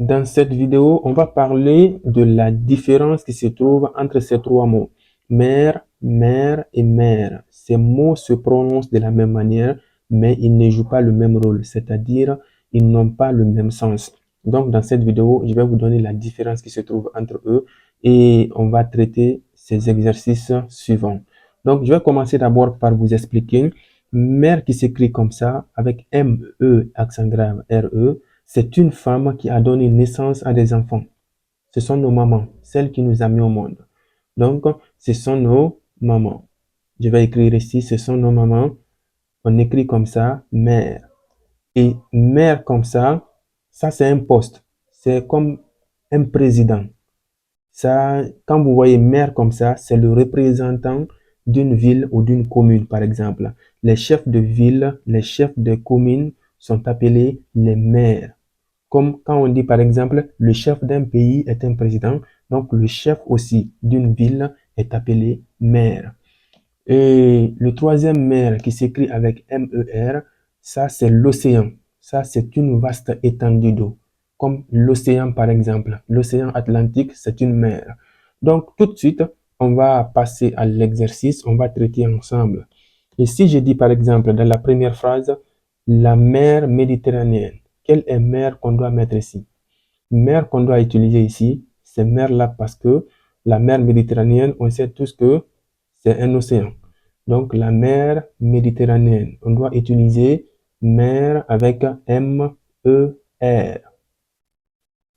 Dans cette vidéo, on va parler de la différence qui se trouve entre ces trois mots. Mère, mère et mère. Ces mots se prononcent de la même manière, mais ils ne jouent pas le même rôle, c'est-à-dire ils n'ont pas le même sens. Donc, dans cette vidéo, je vais vous donner la différence qui se trouve entre eux et on va traiter ces exercices suivants. Donc, je vais commencer d'abord par vous expliquer mère qui s'écrit comme ça avec M-E, accent grave, R-E. C'est une femme qui a donné naissance à des enfants. Ce sont nos mamans, celles qui nous ont mis au monde. Donc, ce sont nos mamans. Je vais écrire ici, ce sont nos mamans. On écrit comme ça, mère. Et mère comme ça c'est un poste. C'est comme un président. Ça, quand vous voyez maire comme ça, c'est le représentant d'une ville ou d'une commune, par exemple. Les chefs de ville, les chefs de commune sont appelés les maires. Comme quand on dit par exemple, le chef d'un pays est un président, donc le chef aussi d'une ville est appelé maire. Et le troisième maire qui s'écrit avec M-E-R, ça c'est l'océan. Ça c'est une vaste étendue d'eau. Comme l'océan par exemple. L'océan Atlantique, c'est une mer. Donc tout de suite, on va passer à l'exercice, on va traiter ensemble. Et si je dis par exemple dans la première phrase, la mer Méditerranéenne, quelle est mer qu'on doit mettre ici? Mer qu'on doit utiliser ici, c'est mer là parce que la mer Méditerranéenne, on sait tous que c'est un océan. Donc la mer Méditerranéenne, on doit utiliser mer avec M-E-R.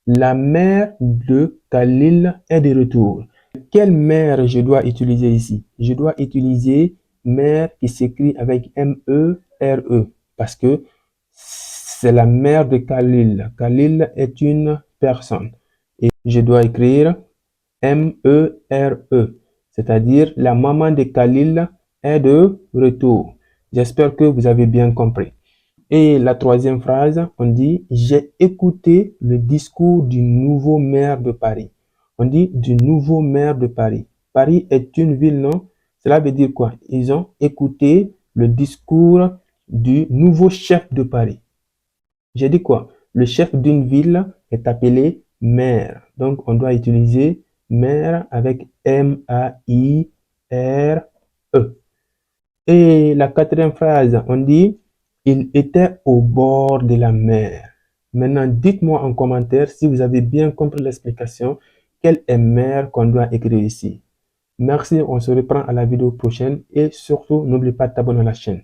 La mer de Khalil est de retour. Quelle mer je dois utiliser ici? Je dois utiliser mer qui s'écrit avec M-E-R-E parce que c'est la mère de Khalil. Khalil est une personne. Et je dois écrire M-E-R-E, c'est-à-dire la maman de Khalil est de retour. J'espère que vous avez bien compris. Et la troisième phrase, on dit j'ai écouté le discours du nouveau maire de Paris. On dit du nouveau maire de Paris. Paris est une ville, non? Cela veut dire quoi? Ils ont écouté le discours du nouveau chef de Paris. J'ai dit quoi? Le chef d'une ville est appelé maire. Donc, on doit utiliser maire avec M-A-I-R-E. Et la quatrième phrase, on dit, il était au bord de la mer. Maintenant, dites-moi en commentaire si vous avez bien compris l'explication. Quelle est mer qu'on doit écrire ici? Merci, on se reprend à la vidéo prochaine et surtout, n'oublie pas de t'abonner à la chaîne.